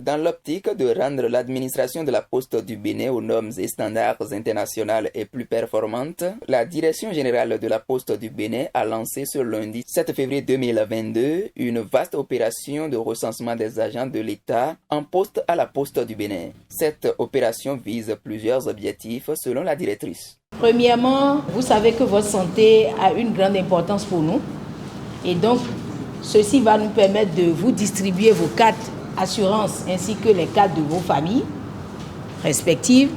Dans l'optique de rendre l'administration de la Poste du Bénin aux normes et standards internationaux et plus performante, la Direction générale de la Poste du Bénin a lancé ce lundi 7 février 2022 une vaste opération de recensement des agents de l'État en poste à la Poste du Bénin. Cette opération vise plusieurs objectifs selon la directrice. Premièrement, vous savez que votre santé a une grande importance pour nous et donc ceci va nous permettre de vous distribuer vos cartes assurance ainsi que les cartes de vos familles respectives.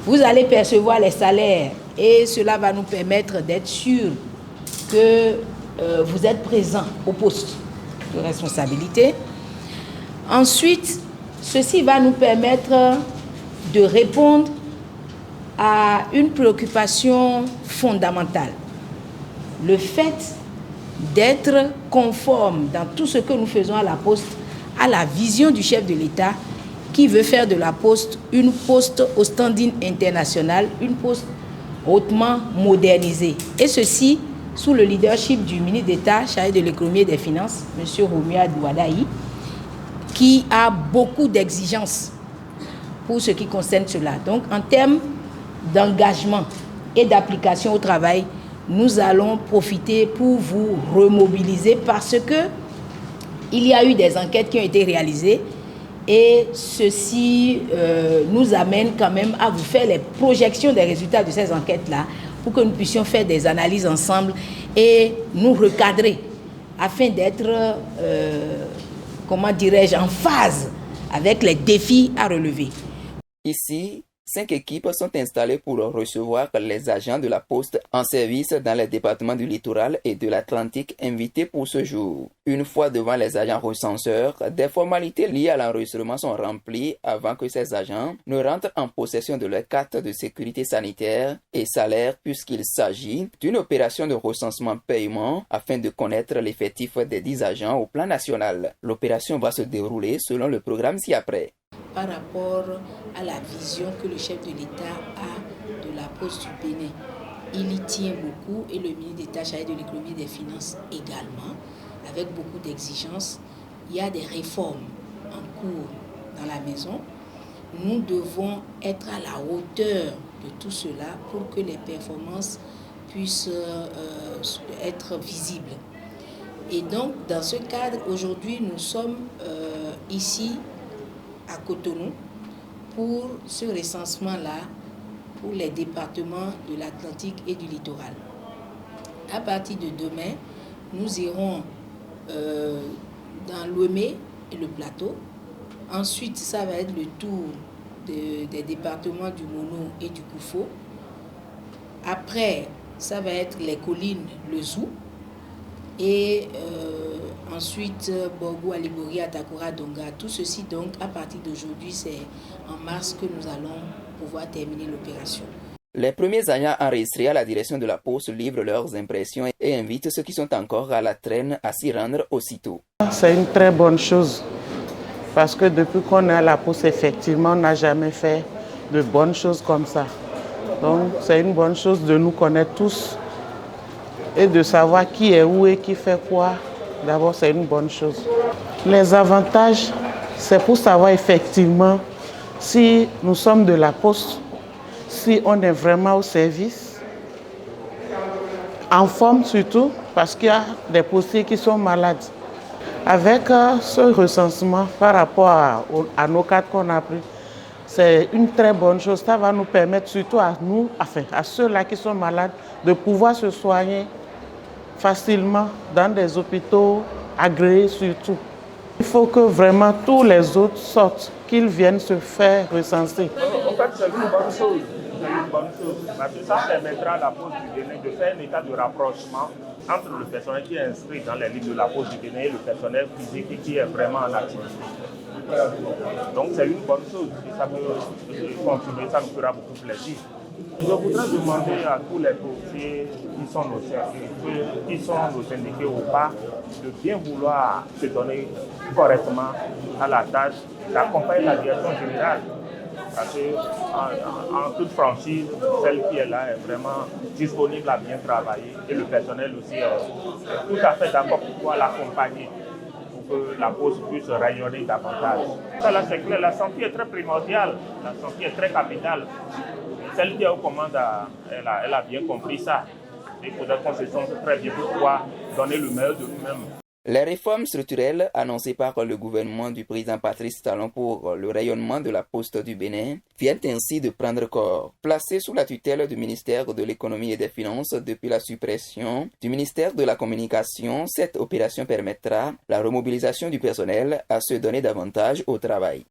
Vous allez percevoir les salaires et cela va nous permettre d'être sûr que vous êtes présent au poste de responsabilité. Ensuite, ceci va nous permettre de répondre à une préoccupation fondamentale. Le fait d'être conforme dans tout ce que nous faisons à la Poste à la vision du chef de l'État qui veut faire de la Poste une poste au standing international, une poste hautement modernisée. Et ceci sous le leadership du ministre d'État chargé de l'économie et des finances, M. Romuald Wadaï, qui a beaucoup d'exigences pour ce qui concerne cela. Donc en termes d'engagement et d'application au travail, nous allons profiter pour vous remobiliser parce que il y a eu des enquêtes qui ont été réalisées et ceci nous amène quand même à vous faire les projections des résultats de ces enquêtes-là pour que nous puissions faire des analyses ensemble et nous recadrer afin d'être, en phase avec les défis à relever. Ici, 5 équipes sont installées pour recevoir les agents de la Poste en service dans les départements du littoral et de l'Atlantique invités pour ce jour. Une fois devant les agents recenseurs, des formalités liées à l'enregistrement sont remplies avant que ces agents ne rentrent en possession de leur carte de sécurité sanitaire et salaire puisqu'il s'agit d'une opération de recensement-paiement afin de connaître l'effectif des 10 agents au plan national. L'opération va se dérouler selon le programme ci-après. Par rapport à la vision que le chef de l'État a de la Poste du Bénin. Il y tient beaucoup et le ministre d'État chargé de l'économie et des finances également, avec beaucoup d'exigences. Il y a des réformes en cours dans la maison. Nous devons être à la hauteur de tout cela pour que les performances puissent être visibles. Et donc, dans ce cadre, aujourd'hui, nous sommes ici à Cotonou pour ce recensement-là pour les départements de l'Atlantique et du littoral. À partir de demain, nous irons dans l'Ouémé et le Plateau. Ensuite, ça va être le tour des départements du Mono et du Koufo. Après, ça va être les collines, le Zou. Et ensuite, Borgou, Alibori, Atakura, Donga. Tout ceci, donc, à partir d'aujourd'hui, c'est en mars que nous allons pouvoir terminer l'opération. Les premiers agents enregistrés à la direction de la Poste livrent leurs impressions et invitent ceux qui sont encore à la traîne à s'y rendre aussitôt. C'est une très bonne chose parce que depuis qu'on est à la Poste, effectivement, on n'a jamais fait de bonnes choses comme ça. Donc, c'est une bonne chose de nous connaître tous et de savoir qui est où et qui fait quoi. D'abord, c'est une bonne chose. Les avantages, c'est pour savoir effectivement si nous sommes de la Poste, si on est vraiment au service, en forme surtout, parce qu'il y a des postiers qui sont malades. Avec ce recensement par rapport à nos cartes qu'on a pris, c'est une très bonne chose. Ça va nous permettre surtout à nous, à ceux-là qui sont malades, de pouvoir se soigner facilement dans des hôpitaux agréés surtout. Il faut que vraiment tous les autres sortent, qu'ils viennent se faire recenser. En fait, c'est une bonne chose. C'est une bonne chose. Parce que ça permettra à la Poste du Bénin de faire un état de rapprochement entre le personnel qui est inscrit dans les listes de la Poste du Bénin et le personnel physique qui est vraiment en activité. Donc c'est une bonne chose. Et ça peut continuer, ça nous fera beaucoup plaisir. Je voudrais demander à tous les postiers qui sont nos syndiqués au pas de bien vouloir se donner correctement à la tâche d'accompagner la direction générale. Parce qu'en toute franchise, celle qui est là est vraiment disponible à bien travailler et le personnel aussi est tout à fait d'accord pour pouvoir l'accompagner. que la poste puisse rayonner davantage. Ça là, c'est clair, la santé est très primordiale, la santé est très capitale. Celle qui est aux commandes, elle a bien compris ça. Il faudrait qu'on se sente très bien pour pouvoir donner le meilleur de nous-mêmes. Les réformes structurelles annoncées par le gouvernement du président Patrice Talon pour le rayonnement de la Poste du Bénin viennent ainsi de prendre corps. Placées sous la tutelle du ministère de l'Économie et des Finances depuis la suppression du ministère de la Communication, cette opération permettra la remobilisation du personnel à se donner davantage au travail.